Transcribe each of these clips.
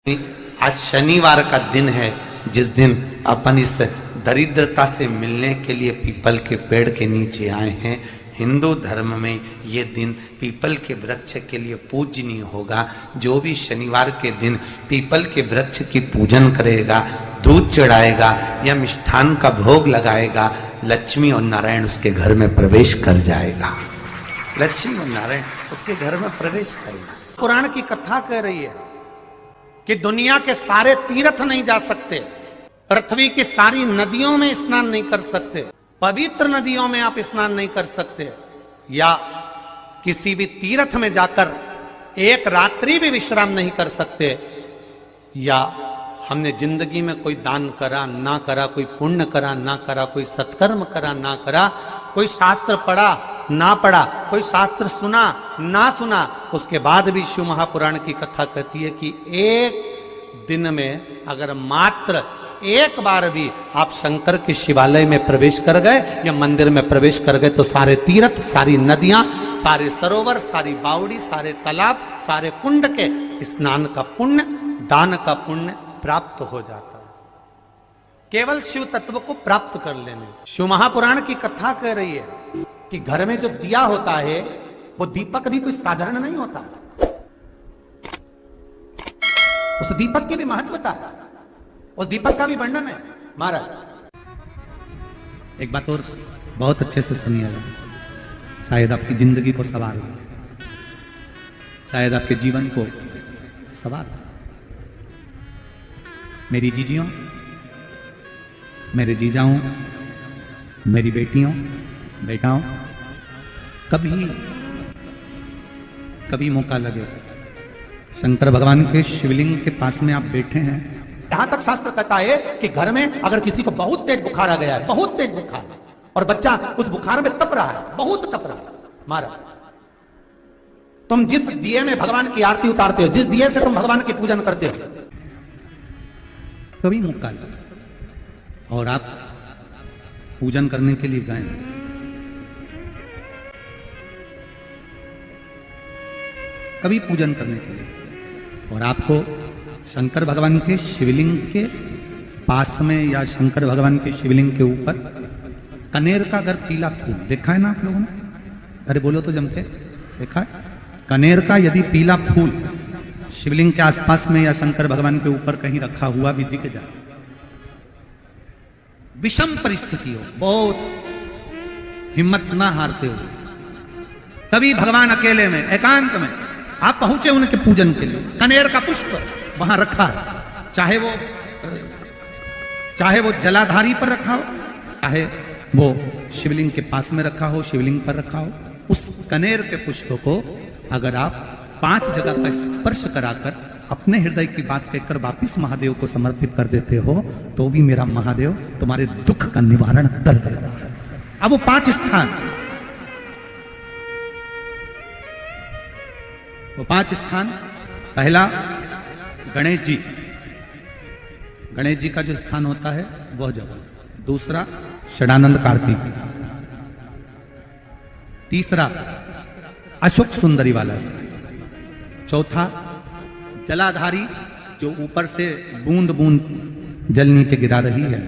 आज शनिवार का दिन है, जिस दिन अपन इस दरिद्रता से मिलने के लिए पीपल के पेड़ के नीचे आए हैं। हिंदू धर्म में ये दिन पीपल के वृक्ष के लिए पूजनीय होगा। जो भी शनिवार के दिन पीपल के वृक्ष की पूजन करेगा, दूध चढ़ाएगा या मिष्ठान का भोग लगाएगा, लक्ष्मी और नारायण उसके घर में प्रवेश कर जाएगा। लक्ष्मी और नारायण उसके घर में प्रवेश करेगा। पुराण की कथा कह रही है कि दुनिया के सारे तीर्थ नहीं जा सकते, पृथ्वी की सारी नदियों में स्नान नहीं कर सकते, पवित्र नदियों में आप स्नान नहीं कर सकते, या किसी भी तीर्थ में जाकर एक रात्रि भी विश्राम नहीं कर सकते, या हमने जिंदगी में कोई दान करा ना करा, कोई पुण्य करा ना करा, कोई सत्कर्म करा ना करा, कोई शास्त्र पढ़ा ना पढ़ा, कोई शास्त्र सुना ना सुना, उसके बाद भी शिव महापुराण की कथा कहती है कि एक दिन में अगर मात्र एक बार भी आप शंकर के शिवालय में प्रवेश कर गए या मंदिर में प्रवेश कर गए तो सारे तीर्थ, सारी नदियां, सारे सरोवर, सारी बावड़ी, सारे तालाब, सारे कुंड के स्नान का पुण्य, दान का पुण्य प्राप्त हो जाता है, केवल शिव तत्व को प्राप्त कर लेने। शिव महापुराण की कथा कह रही है कि घर में जो दिया होता है वो दीपक भी कोई साधारण नहीं होता, उस दीपक की भी महत्वता है, उस दीपक का भी वर्णन है। महाराज एक बात और बहुत अच्छे से सुनिएगा, शायद आपकी जिंदगी को सवार हो, शायद आपके जीवन को सवार हो। मेरी जीजियों, मेरे जीजाओं, मेरी बेटियों, बेटाओं, कभी मौका लगे, शंकर भगवान के शिवलिंग के पास में आप बैठे हैं। यहां तक शास्त्र कहता है कि घर में अगर किसी को बहुत तेज बुखार आ गया है, बहुत तेज बुखार, और बच्चा उस बुखार में तप रहा है, बहुत तप रहा है, महाराज तुम जिस दिए में भगवान की आरती उतारते हो, जिस दिए से तुम भगवान की पूजन करते हो, कभी मौका लगे और आप पूजन करने के लिए गए, कभी पूजन करने के लिए, और आपको शंकर भगवान के शिवलिंग के पास में या शंकर भगवान के शिवलिंग के ऊपर कनेर का अगर पीला फूल देखा है ना आप लोगों ने, अरे बोलो तो जम के, देखा है? कनेर का यदि पीला फूल शिवलिंग के आसपास में या शंकर भगवान के ऊपर कहीं रखा हुआ भी दिख जाए, विषम परिस्थिति हो, बहुत हिम्मत ना हारते हो, तभी भगवान अकेले में एकांत में आप पहुंचे उनके पूजन के लिए, कनेर का पुष्प वहां रखा है, चाहे वो जलाधारी पर रखा हो, चाहे वो शिवलिंग के पास में रखा हो, शिवलिंग पर रखा हो, उस कनेर के पुष्प को अगर आप 5 जगह का स्पर्श कराकर अपने हृदय की बात कहकर वापिस महादेव को समर्पित कर देते हो, तो भी मेरा महादेव तुम्हारे दुख का निवारण कर देता है। अब वो 5 स्थान, वो 5 स्थान, पहला गणेश जी, गणेश जी का जो स्थान होता है वह जगह, दूसरा षडानंद कार्तिक, तीसरा अशोक सुंदरी वाला स्थान, चौथा जलाधारी जो ऊपर से बूंद बूंद जल नीचे गिरा रही है,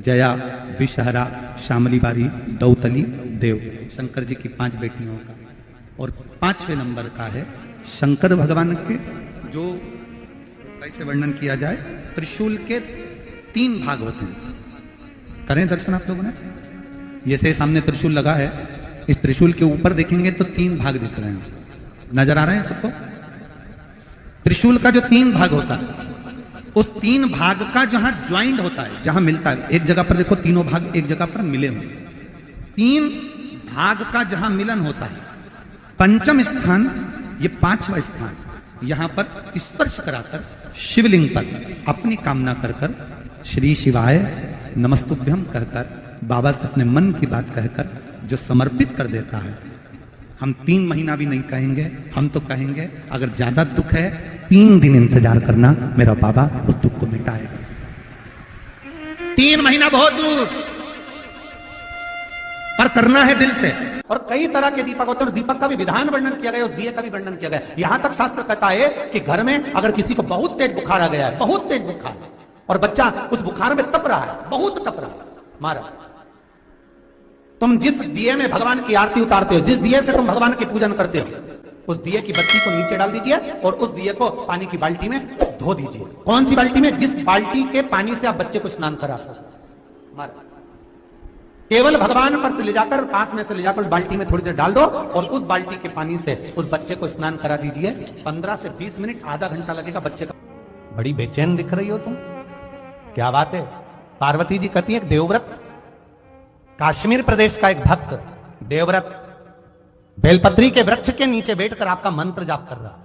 जया, विषहरा, शामली बारी, दौतली, देव, शंकर जी की 5 बेटियों का, और 5वें नंबर का है शंकर भगवान के, जो कैसे वर्णन किया जाए, त्रिशूल के 3 भाग होते हैं। करें दर्शन आप लोगों ने, जैसे सामने त्रिशूल लगा है, इस त्रिशूल के ऊपर देखेंगे तो 3 भाग दिख रहे हैं, नजर आ रहे हैं सबको? त्रिशूल का जो 3 भाग होता है, उस 3 भाग का जहां ज्वाइंट होता है, जहां मिलता है, एक जगह पर देखो तीनों भाग एक जगह पर मिले हुए, 3 भाग का जहां मिलन होता है, पंचम स्थान, ये 5वां स्थान, यहां पर स्पर्श कराकर शिवलिंग पर अपनी कामना कर कर श्री शिवाय नमस्तुभ्यम कहकर बाबा से अपने मन की बात कहकर जो समर्पित कर देता है, हम 3 महीना भी नहीं कहेंगे, हम तो कहेंगे अगर ज्यादा दुख है 3 दिन इंतजार करना, मेरा बाबा उस दुख को मिटाएगा। 3 महीना बहुत दूर, पर करना है दिल से। और कई तरह के दीपक होते हैं, दीपक का भी विधान वर्णन किया गया, उस दिए का भी वर्णन किया गया। यहां तक शास्त्र कहता है कि घर में अगर किसी को बहुत तेज बुखार आ गया है, बहुत तेज बुखार, और बच्चा उस बुखार में तप रहा है, बहुत तप रहा है, मारा, तुम जिस दिए में भगवान की आरती उतारते हो, जिस दिए से तुम भगवान की पूजन करते हो, उस दिए की बत्ती को नीचे डाल दीजिए और उस दिए को पानी की बाल्टी में धो दीजिए। कौन सी बाल्टी में? जिस बाल्टी के पानी से आप बच्चे को स्नान करा सको। मारा, केवल भगवान पर से ले जाकर, पास में से ले जाकर उस बाल्टी में थोड़ी देर डाल दो और उस बाल्टी के पानी से उस बच्चे को स्नान करा दीजिए। 15 से 20 मिनट, आधा घंटा लगेगा बच्चे का। बड़ी बेचैन दिख रही हो तुम, क्या बात है? पार्वती जी कहती है, देवव्रत, कश्मीर प्रदेश का एक भक्त देवव्रत बेलपत्री के वृक्ष के नीचे बैठकर आपका मंत्र जाप कर रहा।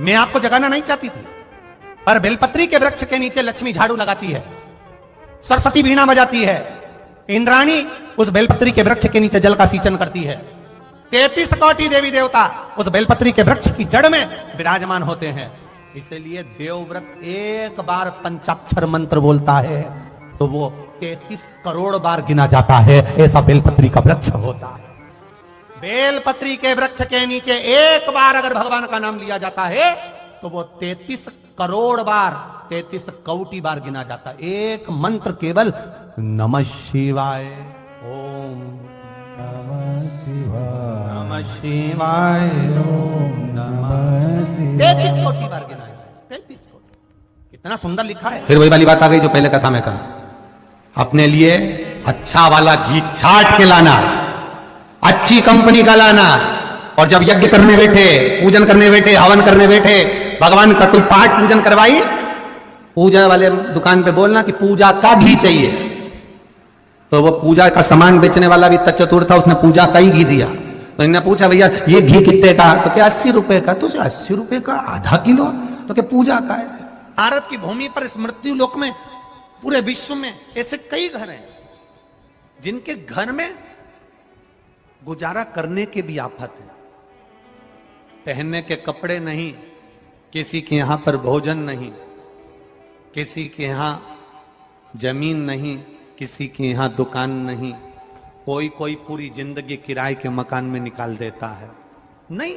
मैं आपको जगाना नहीं चाहती थी, पर बेलपत्री के वृक्ष के नीचे लक्ष्मी झाड़ू लगाती है, सरस्वती वीणा बजाती है, इंद्राणी उस बेलपत्री के वृक्ष के नीचे जल का सिंचन करती है, 33 कोटि देवी देवता उस बेलपत्री के वृक्ष की जड़ में विराजमान होते हैं। इसलिए देवव्रत एक बार पंचाक्षर मंत्र बोलता है तो वो 33 करोड़ बार गिना जाता है, ऐसा बेलपत्री का वृक्ष होता है। बेलपत्री के वृक्ष के नीचे एक बार अगर भगवान का नाम लिया जाता है तो वो 33 करोड़ बार, 33 कोटि बार गिना जाता है। एक मंत्र केवल नमः शिवाय, ओम नमः शिवाय, नमः शिवाय, ओम नमः शिवाय, 33 कोटि बार गिना है, 33 कोटि। कितना सुंदर लिखा है। फिर वही वाली बात आ गई जो पहले कथा में कहा, अपने लिए अच्छा वाला घी छाट के लाना, अच्छी कंपनी का लाना, और जब यज्ञ करने बैठे, पूजन करने बैठे, हवन करने बैठे, भगवान का कोई पाठ पूजन करवाई, पूजा वाले दुकान पे बोलना कि पूजा का घी चाहिए। तो वो पूजा का सामान बेचने वाला भी चतुर था, उसने पूजा का ही घी दिया। तो इन्होंने पूछा, भैया ये घी कितने का? तो क्या 80 रुपए का? तो 80 रुपए का आधा किलो? तो क्या पूजा का है? भारत की भूमि पर इस मृत्यु लोक में, पूरे विश्व में ऐसे कई घर हैं जिनके घर में गुजारा करने के भी आफत है। पहनने के कपड़े नहीं, किसी के यहां पर भोजन नहीं, किसी के यहां जमीन नहीं, किसी के यहां दुकान नहीं, कोई कोई पूरी जिंदगी किराए के मकान में निकाल देता है। नहीं,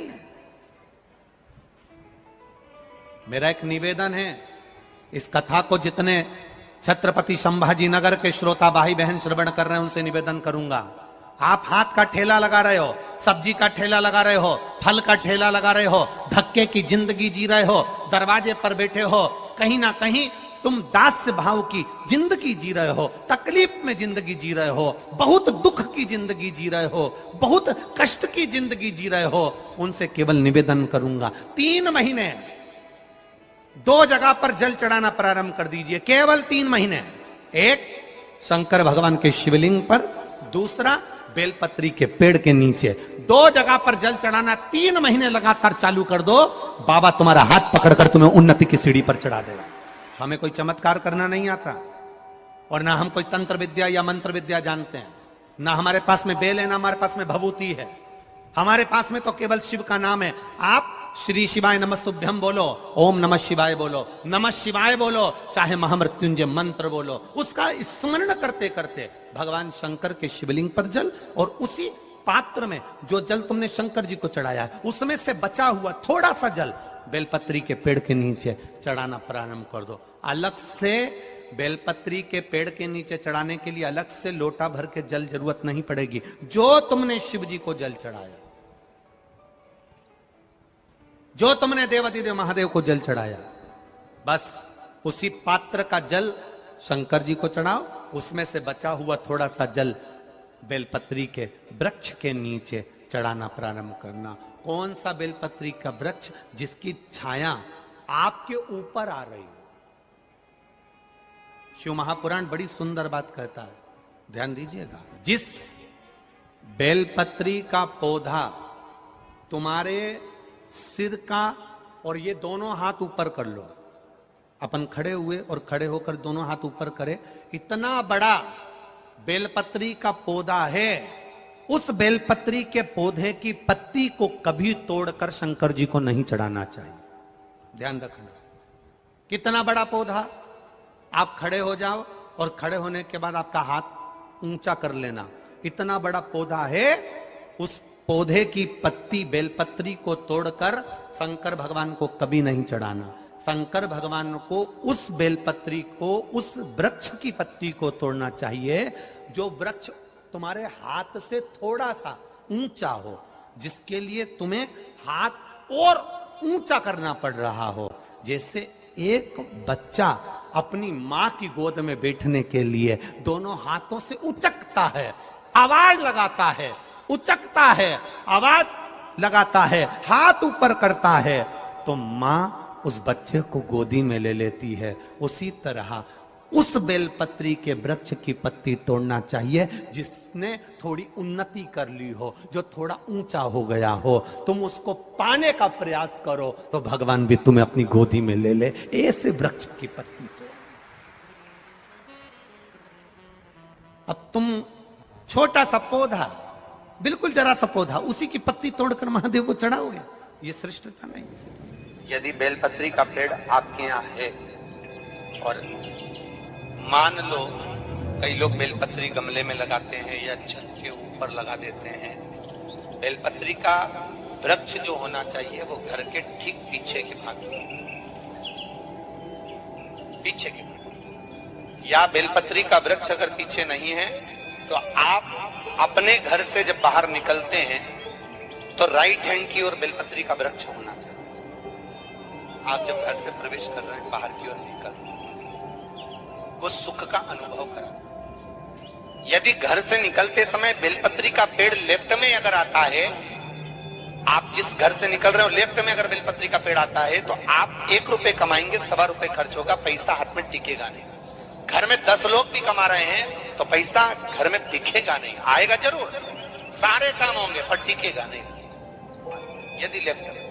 मेरा एक निवेदन है, इस कथा को जितने छत्रपति संभाजी नगर के श्रोता भाई बहन श्रवण कर रहे हैं उनसे निवेदन करूंगा, आप हाथ का ठेला लगा रहे हो, सब्जी का ठेला लगा रहे हो, फल का ठेला लगा रहे हो, धक्के की जिंदगी जी रहे हो, दरवाजे पर बैठे हो, कहीं ना कहीं तुम दास्य भाव की जिंदगी जी रहे हो, तकलीफ में जिंदगी जी रहे हो, बहुत दुख की जिंदगी जी रहे हो, बहुत कष्ट की जिंदगी जी रहे हो, उनसे केवल निवेदन करूंगा, 3 महीने 2 जगह पर जल चढ़ाना प्रारंभ कर दीजिए, केवल 3 महीने। एक शंकर भगवान के शिवलिंग पर, दूसरा बेलपत्री के पेड़ के नीचे, 2 जगह पर जल चढ़ाना 3 महीने लगातार चालू कर दो, बाबा तुम्हारा हाथ पकड़कर तुम्हें उन्नति की सीढ़ी पर चढ़ा देगा। हमें कोई चमत्कार करना नहीं आता, और ना हम कोई तंत्र विद्या या मंत्र विद्या जानते हैं, ना हमारे पास में बेल है, ना हमारे पास में भभूति है, हमारे पास में तो केवल शिव का नाम है। आप श्री शिवाय नमस्तुभ्यम बोलो, ओम नमः शिवाय बोलो, नमः शिवाय बोलो, चाहे महामृत्युंजय मंत्र बोलो, उसका स्मरण करते करते भगवान शंकर के शिवलिंग पर जल, और उसी पात्र में जो जल तुमने शंकर जी को चढ़ाया है उसमें से बचा हुआ थोड़ा सा जल बेलपत्री के पेड़ के नीचे चढ़ाना प्रारंभ कर दो। अलग से बेलपत्री के पेड़ के नीचे चढ़ाने के लिए अलग से लोटा भर के जल जरूरत नहीं पड़ेगी। जो तुमने शिव जी को जल चढ़ाया, जो तुमने देवादिदेव महादेव को जल चढ़ाया, बस उसी पात्र का जल शंकर जी को चढ़ाओ, उसमें से बचा हुआ थोड़ा सा जल बेलपत्री के वृक्ष के नीचे चढ़ाना प्रारंभ करना। कौन सा बेलपत्री का वृक्ष? जिसकी छाया आपके ऊपर आ रही हो। शिव महापुराण बड़ी सुंदर बात कहता है, ध्यान दीजिएगा। जिस बेलपत्री का पौधा तुम्हारे सिर का, और ये दोनों हाथ ऊपर कर लो, अपन खड़े हुए और खड़े होकर दोनों हाथ ऊपर करे, इतना बड़ा बेलपत्री का पौधा है, उस बेलपत्री के पौधे की पत्ती को कभी तोड़कर शंकर जी को नहीं चढ़ाना चाहिए। ध्यान रखना, कितना बड़ा पौधा। आप खड़े हो जाओ और खड़े होने के बाद आपका हाथ ऊंचा कर लेना। इतना बड़ा पौधा है, उस पौधे की पत्ती बेलपत्री को तोड़कर शंकर भगवान को कभी नहीं चढ़ाना। शंकर भगवान को उस बेलपत्री को, उस वृक्ष की पत्ती को तोड़ना चाहिए जो वृक्ष तुम्हारे हाथ से थोड़ा सा ऊंचा हो, जिसके लिए तुम्हें हाथ और ऊंचा करना पड़ रहा हो। जैसे एक बच्चा अपनी मां की गोद में बैठने के लिए दोनों हाथों से उचकता है, आवाज लगाता है, उचकता है, आवाज लगाता है, हाथ ऊपर करता है, तो मां उस बच्चे को गोदी में ले लेती है। उसी तरह उस बेलपत्री के वृक्ष की पत्ती तोड़ना चाहिए जिसने थोड़ी उन्नति कर ली हो, जो थोड़ा ऊंचा हो गया हो। तुम उसको पाने का प्रयास करो तो भगवान भी तुम्हें अपनी गोदी में ले ले। ऐसे वृक्ष की पत्ती तोड़। अब तुम छोटा सा पौधा, बिल्कुल जरा सा पौधा, उसी की पत्ती तोड़कर महादेव को चढ़ाओगे, ये श्रेष्ठता नहीं। यदि बेलपत्री का पेड़ आपके यहाँ है और मान लो कई लोग बेलपत्री गमले में लगाते हैं या छत के ऊपर लगा देते हैं, बेलपत्री का वृक्ष जो होना चाहिए वो घर के ठीक पीछे के भाग में, पीछे के भाग। या बेलपत्री का वृक्ष अगर पीछे नहीं है तो आप अपने घर से जब बाहर निकलते हैं तो राइट हैंड की ओर बेलपत्री का वृक्ष होना चाहिए। आप जब घर से प्रवेश कर रहे हैं, बाहर की ओर निकल, वो सुख का अनुभव करा। यदि घर से निकलते समय बेलपत्री का पेड़ लेफ्ट में अगर आता है, आप जिस घर से निकल रहे हो लेफ्ट में अगर बेलपत्री का पेड़ आता है तो आप 1 रुपए कमाएंगे, 1.25 रुपए खर्च होगा, पैसा हाथ में टिकेगा नहीं। घर में 10 लोग भी कमा रहे हैं तो पैसा घर में दिखेगा नहीं, आएगा जरूर, सारे काम होंगे पर टिकेगा नहीं। यदि लेफ्ट में,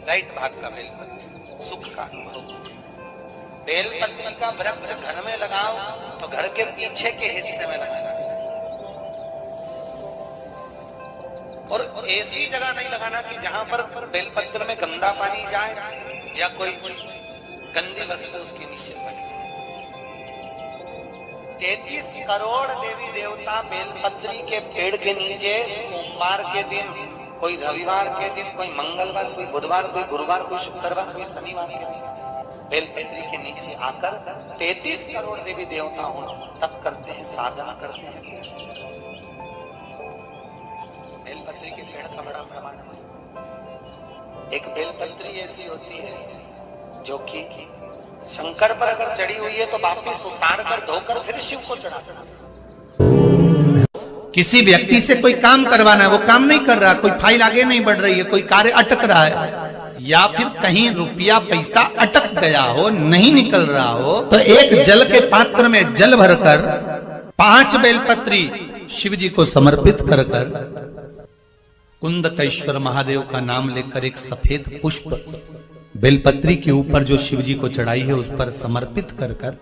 राइट भाग का बेलपत्री सुख का अनुभव। बेलपत्री का वृक्ष घर में लगाओ तो घर के पीछे के हिस्से में लगाना चाहिए, और ऐसी जगह नहीं लगाना कि जहां पर बेलपत्र में गंदा पानी जाए या कोई गंदी वस्तु उसके नीचे पड़े। 33 करोड़ देवी देवता बेलपत्री के पेड़ के नीचे सोमवार के दिन, कोई रविवार के दिन, कोई मंगलवार, कोई बुधवार, कोई गुरुवार, कोई शुक्रवार, कोई शनिवार के दिन बेलपत्री के नीचे आकर 33 करोड़ देवी देवता हो तप करते हैं, साधना करते हैं। बेलपत्री के पेड़ का बड़ा प्रमाण है। एक बेलपत्री ऐसी होती है जो कि शंकर पर अगर चढ़ी हुई है तो वापिस उतार कर धोकर फिर शिव को चढ़ा सकते। किसी व्यक्ति से कोई काम करवाना है, वो काम नहीं कर रहा, कोई फाइल आगे नहीं बढ़ रही है, कोई कार्य अटक रहा है, या फिर कहीं रुपया पैसा अटक गया हो, नहीं निकल रहा हो, तो एक जल के पात्र में जल भरकर 5 बेलपत्री शिव जी को समर्पित कर कुंदकेश्वर महादेव का नाम लेकर एक सफेद पुष्प बेलपत्री के ऊपर जो शिव जी को चढ़ाई है उस पर समर्पित कर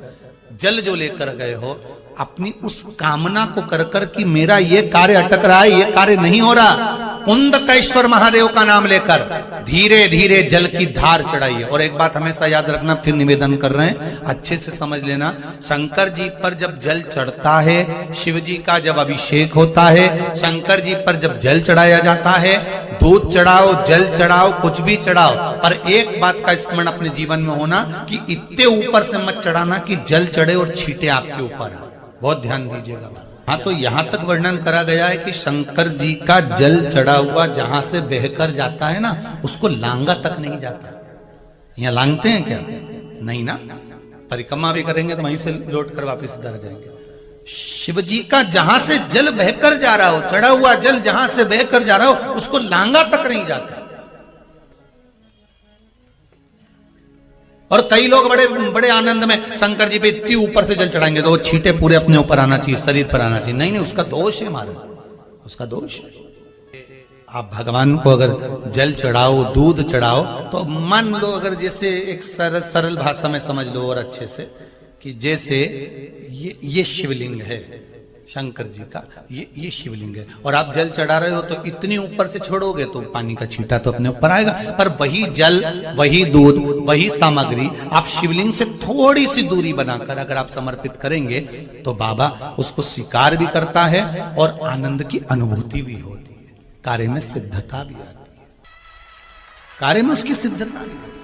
जल जो लेकर गए हो, अपनी उस कामना को कर कि मेरा ये कार्य अटक रहा है, ये कार्य नहीं हो रहा, कुंदकेश्वर महादेव का नाम लेकर धीरे धीरे जल की धार चढ़ाइए। और एक बात हमेशा याद रखना, फिर निवेदन कर रहे हैं, अच्छे से समझ लेना, शंकर जी पर जब जल चढ़ता है, शिव जी का जब अभिषेक होता है, शंकर जी पर जब जल चढ़ाया जाता है, दूध चढ़ाओ, जल चढ़ाओ, कुछ भी चढ़ाओ, पर एक बात का स्मरण अपने जीवन में होना कि इतने ऊपर से मत चढ़ाना कि जल चढ़े और छींटे आपके ऊपर। बहुत ध्यान दीजिएगा। हाँ, तो यहां तक वर्णन करा गया है कि शंकर जी का जल चढ़ा हुआ जहां से बहकर जाता है ना, उसको लांगा तक नहीं जाता। यहाँ लांगते हैं क्या? नहीं ना, परिक्रमा भी करेंगे तो वहीं से लौट कर वापिस इधर जाएंगे। शिव जी का जहां से जल बहकर जा रहा हो, चढ़ा हुआ जल जहां से बहकर जा रहा हो, उसको लांगा तक नहीं जाता। और कई लोग बड़े बड़े आनंद में शंकर जी पे इतनी ऊपर से जल चढ़ाएंगे तो वो छींटे पूरे अपने ऊपर आना चाहिए, शरीर पर आना चाहिए। नहीं नहीं, उसका दोष है महाराज, उसका दोष है। आप भगवान को अगर जल चढ़ाओ, दूध चढ़ाओ, तो मान लो अगर जैसे एक सरल भाषा में समझ लो और अच्छे से, कि जैसे ये शिवलिंग है, शंकर जी का ये शिवलिंग है। और आप जल चढ़ा रहे हो तो इतनी ऊपर से छोड़ोगे तो पानी का छींटा तो अपने ऊपर आएगा, पर वही जल, वही दूध, वही सामग्री आप शिवलिंग से थोड़ी सी दूरी बनाकर अगर आप समर्पित करेंगे तो बाबा उसको स्वीकार भी करता है और आनंद की अनुभूति भी होती है, कार्य में सिद्धता भी आती है, कार्य में उसकी सिद्धता भी आती है।